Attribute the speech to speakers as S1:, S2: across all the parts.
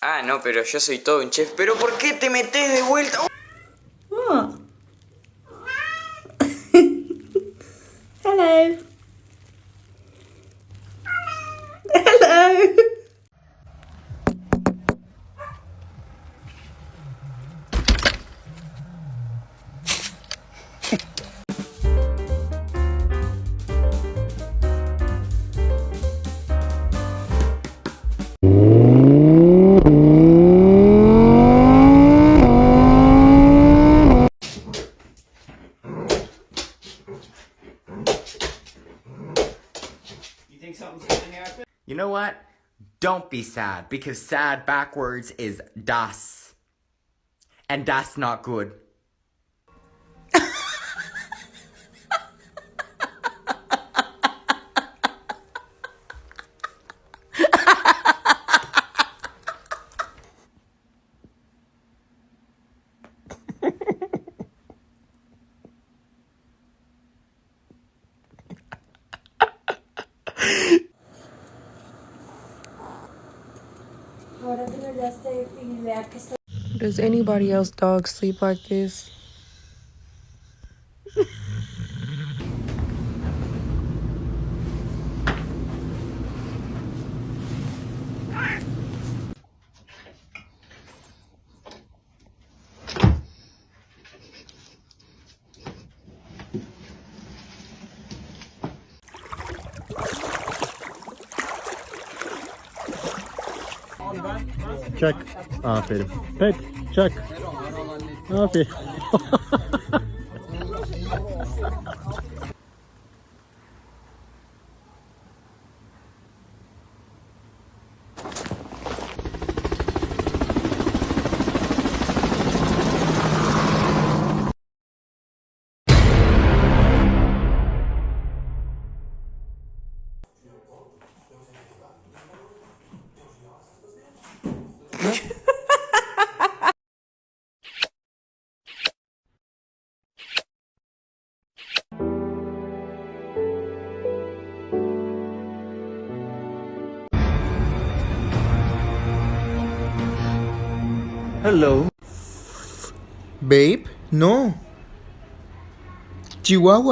S1: Ah, no, pero yo soy todo un chef. ¿Pero por qué te metes de vuelta?
S2: Oh. Hello. Hello.
S3: You know what? Don't be sad, because sad backwards is das. And that's not good.
S4: Does anybody else dog sleep like this?
S5: Çak. Aferin. Pet. Çak. Aferin.
S6: Hello. Babe, no. Chihuahua.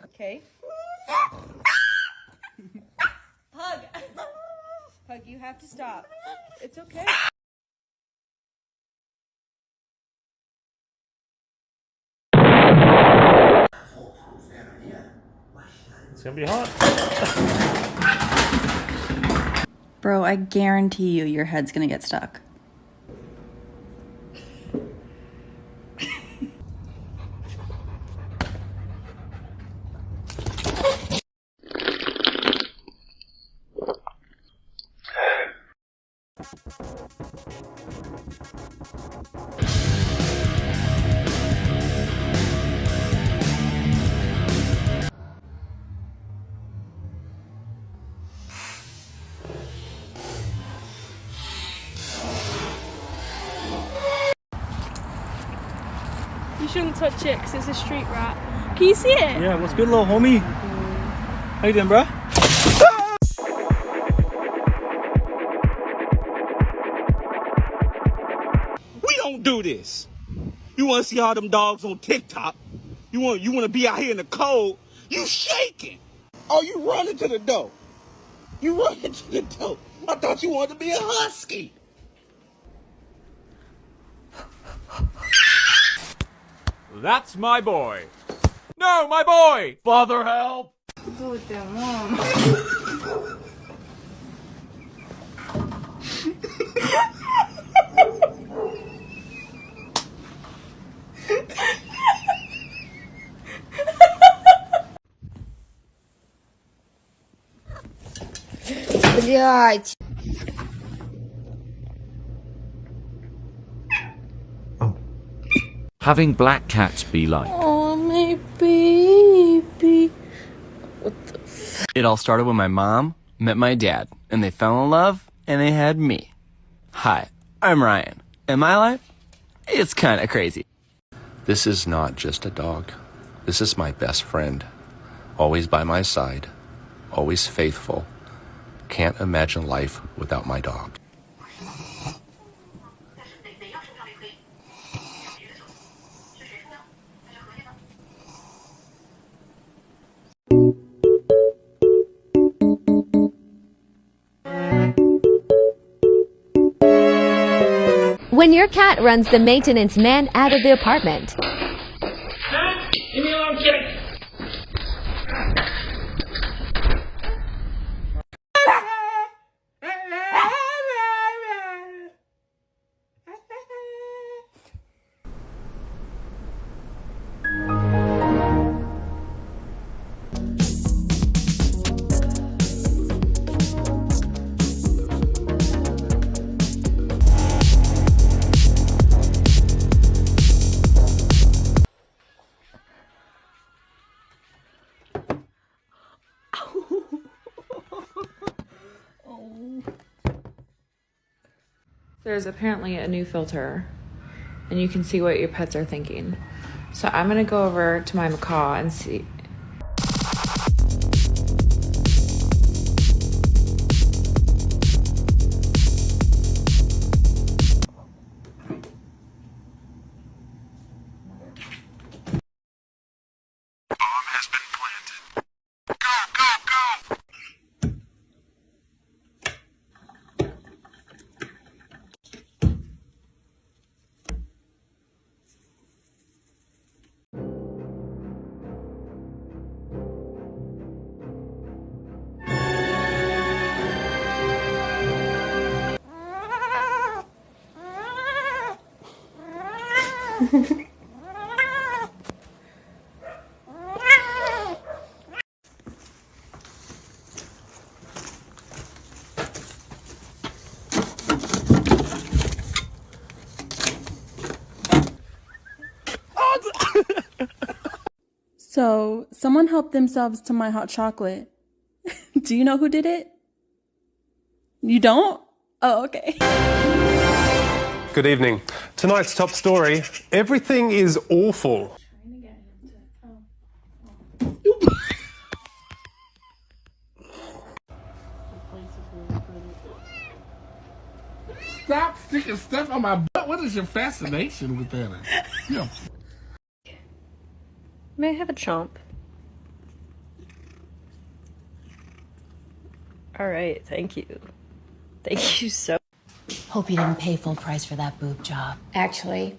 S2: Okay. Pug. Pug, you have to stop. It's okay.
S5: It's gonna be hot.
S7: Bro, I guarantee you your head's gonna get stuck.
S8: You shouldn't touch it because it's a street rat. Can you see it?
S5: Yeah, what's good, little homie? How you doing, bro?
S9: We don't do this. You want to see all them dogs on TikTok? You want to be out here in the cold? You shaking? Oh, you running to the door? You running to the door? I thought you wanted to be a husky.
S10: That's my boy. No, my boy! Father, help!
S4: Блять.
S11: Having black cats be like.
S4: Oh, my baby. What the f-
S3: It all started when my mom met my dad, and they fell in love, and they had me. Hi, I'm Ryan, and my life, it's kinda crazy.
S12: This is not just a dog. This is my best friend. Always by my side. Always faithful. Can't imagine life without my dog.
S13: When your cat runs the maintenance man out of the apartment.
S14: Leave me alone, kitty.
S15: There's apparently a new filter, and you can see what your pets are thinking. So I'm gonna go over to my macaw and see.
S16: So, someone helped themselves to my hot chocolate. Do you know who did it? You don't? Oh, okay.
S17: Good evening. Tonight's top story, everything is awful.
S18: Stop sticking stuff on my butt. What is your fascination with that? Yeah.
S19: May I have a chomp? Alright, thank you. Thank you so.
S20: Hope you didn't pay full price for that boob job.
S21: Actually,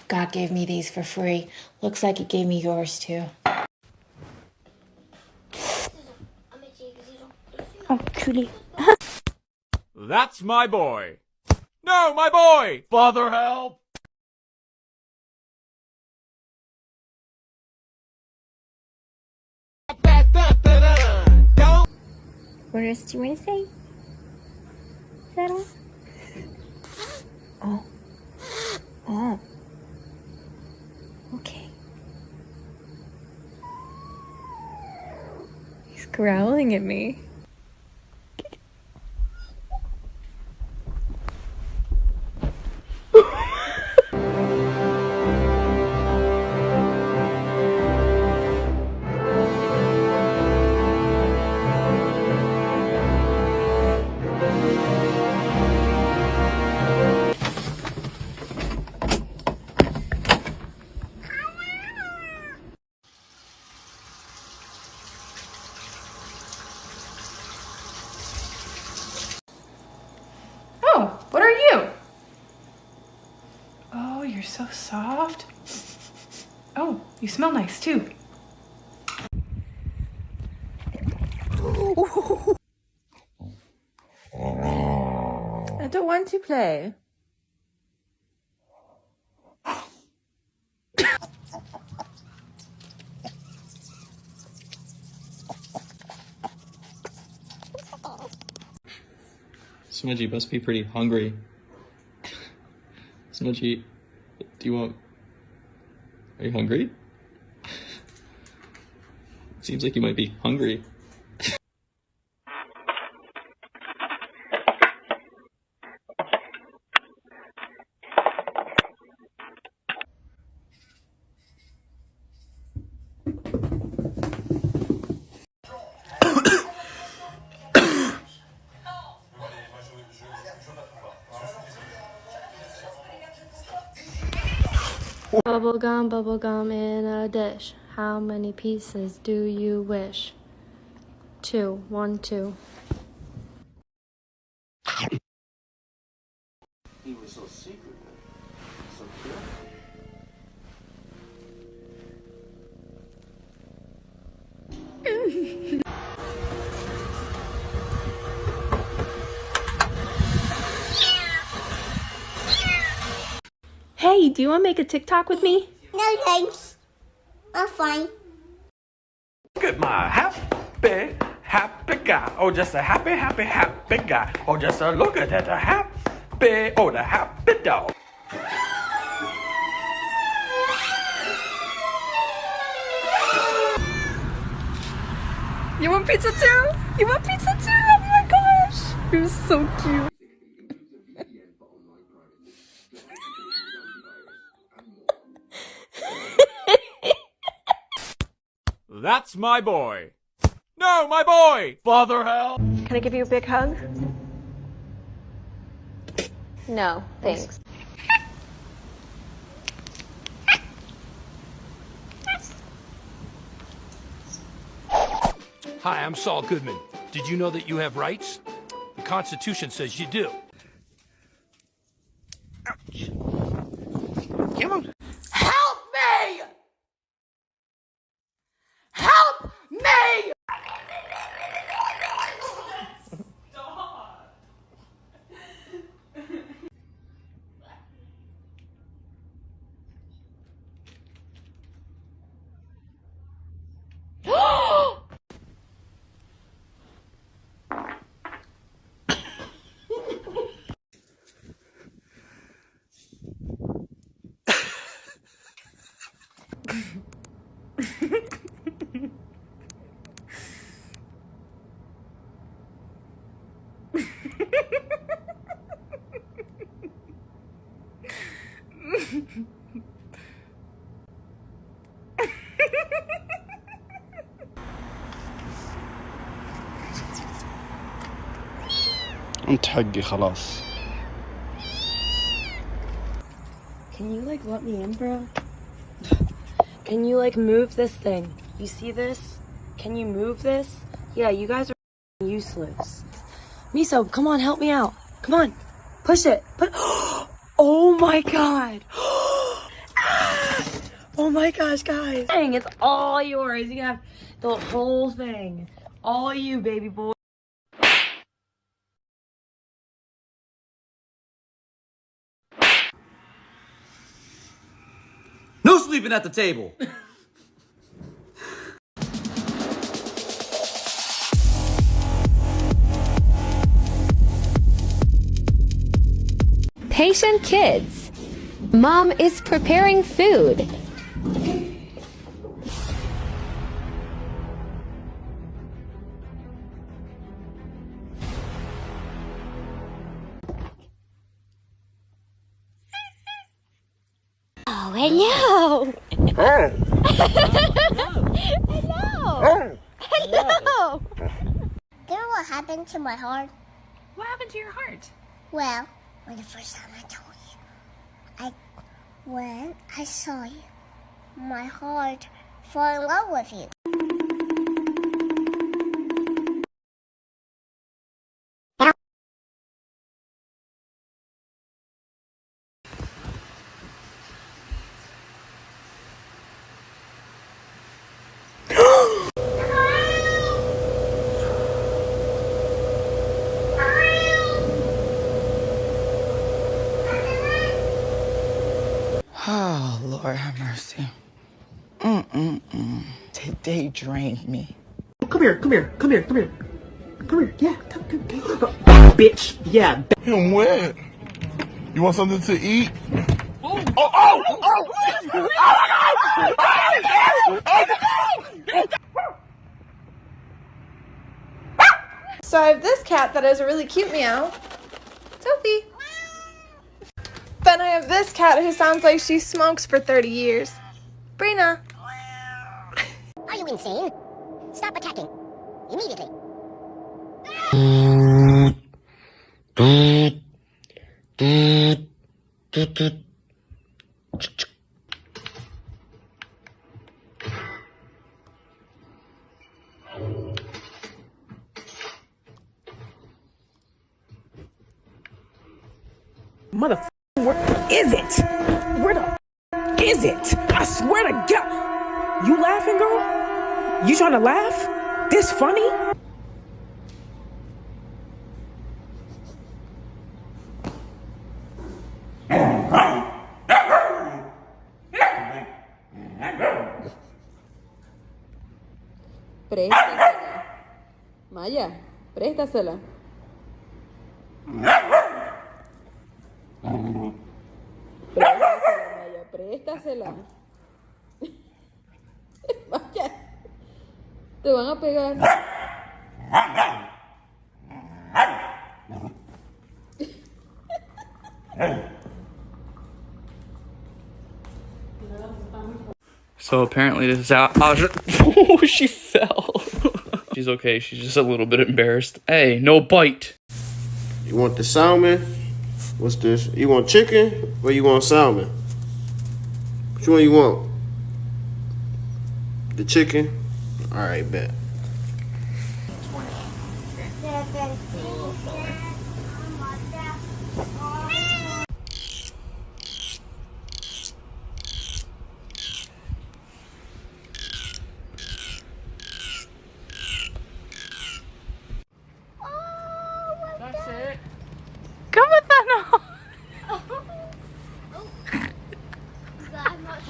S21: God gave me these for free. Looks like he gave me yours too.
S8: Oh, cutie.
S10: That's my boy. No, my boy! Father, help!
S8: What else do you want to say? Is that all? Oh. Oh. Okay. He's growling at me.
S22: Oh, what are you? Oh, you're so soft. Oh, you smell nice too.
S4: I don't want to play.
S23: Smudgy must be pretty hungry. Smudgy, are you hungry? Seems like you might be hungry.
S8: Bubblegum in a dish. How many pieces do you wish? 2. 1, 2.
S9: He was so secretive, so careful.
S16: Hey, do you want to make a TikTok with me?
S21: No thanks. I'm fine.
S9: Look at my happy guy. Oh, just a happy guy. Oh, just a look at that the happy dog.
S16: You want pizza too? You want pizza too? Oh my gosh. You're so cute.
S10: That's my boy. No, my boy! Father help!
S19: Can I give you a big hug?
S13: No, thanks.
S1: Hi, I'm Saul Goodman. Did you know that you have rights? The Constitution says you do.
S9: Ouch. Come on. Help me! Help me!
S2: انت حقي خلاص.
S19: Can you like let me in, bro? Can you like move this thing? You see this? Can you move this? Yeah, you guys are useless. Miso, come on, help me out. Come on, push it. Oh my god. Oh my gosh, guys. Dang, it's all yours. You can have the whole thing. All you, baby boy.
S10: No sleeping at the table!
S13: Patient kids. Mom is preparing food.
S8: Oh, hello.
S9: Oh.
S8: Hello. Hello. Do you know what happened to my heart?
S22: What happened to your heart?
S8: Well, when the first time I told you, when I saw you, my heart fell in love with you.
S6: Oh, Lord have mercy. Today drained me.
S18: Come here. Yeah, come. Bitch, yeah.
S9: Him wet. You want something to eat?
S22: So I have this cat that has a really cute meow. Sophie. Then I have this cat who sounds like she smokes for 30 years. Brina.
S8: Are you insane? Stop attacking. Immediately.
S5: Motherfucker, where is it? Where the is it? I swear to God. You laughing, girl? You trying to laugh? This funny?
S4: Préstasela. Maya, préstasela. Préstasela, Maya, préstasela. Vaya, te van a pegar.
S2: So apparently this is how oh, she fell. She's okay. She's just a little bit embarrassed. Hey, no bite.
S7: You want the salmon? What's this? You want chicken or you want salmon? Which one you want? The chicken? All right, bet.
S4: That's it.
S15: ¿Cómo no?
S8: I'm not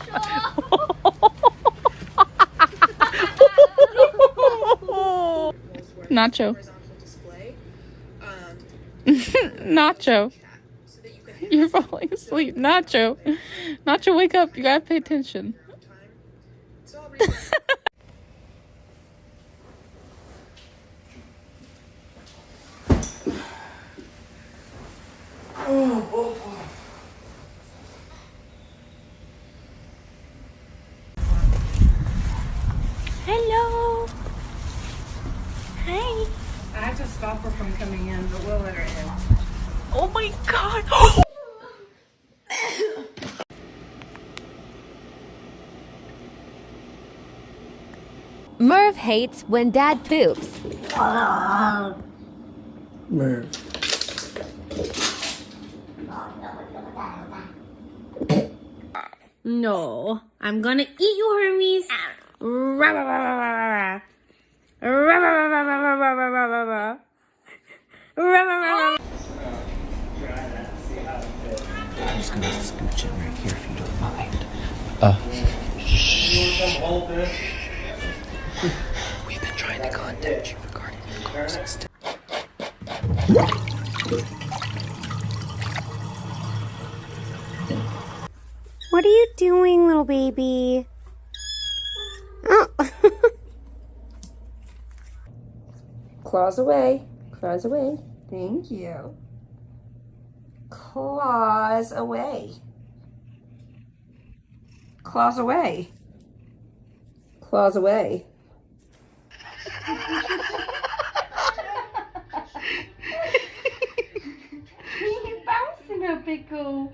S8: sure.
S16: Nacho. Nacho. You're falling asleep. Nacho. Nacho, wake up. You gotta pay attention.
S19: Hello. Hi.
S4: I had to stop her from coming in, but we'll let her in.
S19: Oh my God.
S13: Merv hates when Dad poops.
S18: Merv.
S19: No, I'm gonna eat you, Hermes.
S12: I'm just gonna scooch in right here if you don't mind. We've been trying to contact you regarding your car's extension.
S19: What are you doing, little baby? Oh.
S4: Claws away. Claws away. Thank you. Claws away. Claws away. Claws away.
S19: You're bouncing a pickle.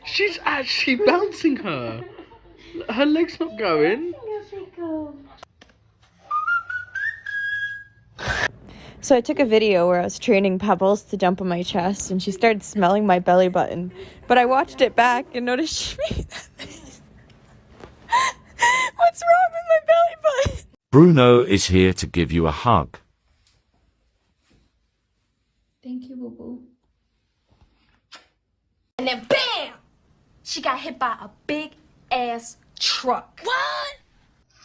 S2: She's actually bouncing her. Her leg's not going.
S15: So I took a video where I was training Pebbles to jump on my chest, and she started smelling my belly button. But I watched it back and noticed she made that face. What's wrong with my belly button?
S11: Bruno is here to give you a hug.
S4: Thank you, Boo Boo.
S19: And then BAM! She got hit by a big ass truck. What?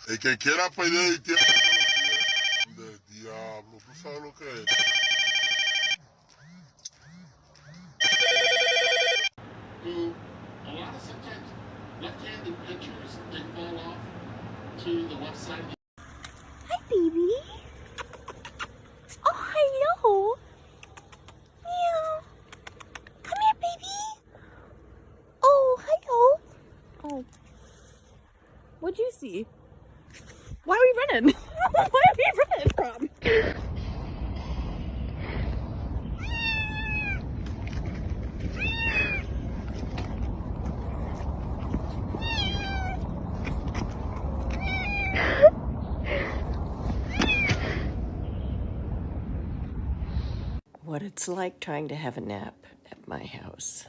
S24: El que quiera pedir tiempo del diablo, tú sabes lo que es.
S25: A lot of sometimes left-handed pitchers, they fall off to the left side.
S19: Hi, baby. Oh, hello. Meow. Come here, baby. Oh, hello.
S15: Oh. What'd you see? Why are we running? Why are we running from?
S3: what it's like trying to have a nap at my house.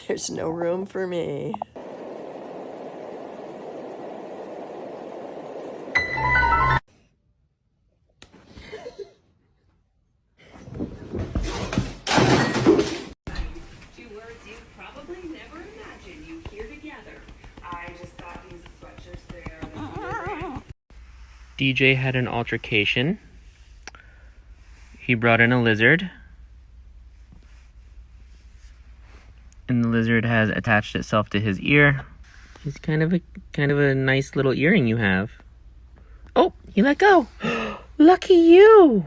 S3: There's no room for me.
S2: DJ had an altercation. He brought in a lizard. And the lizard has attached itself to his ear. It's kind of a nice little earring you have. Oh, he let go. Lucky you.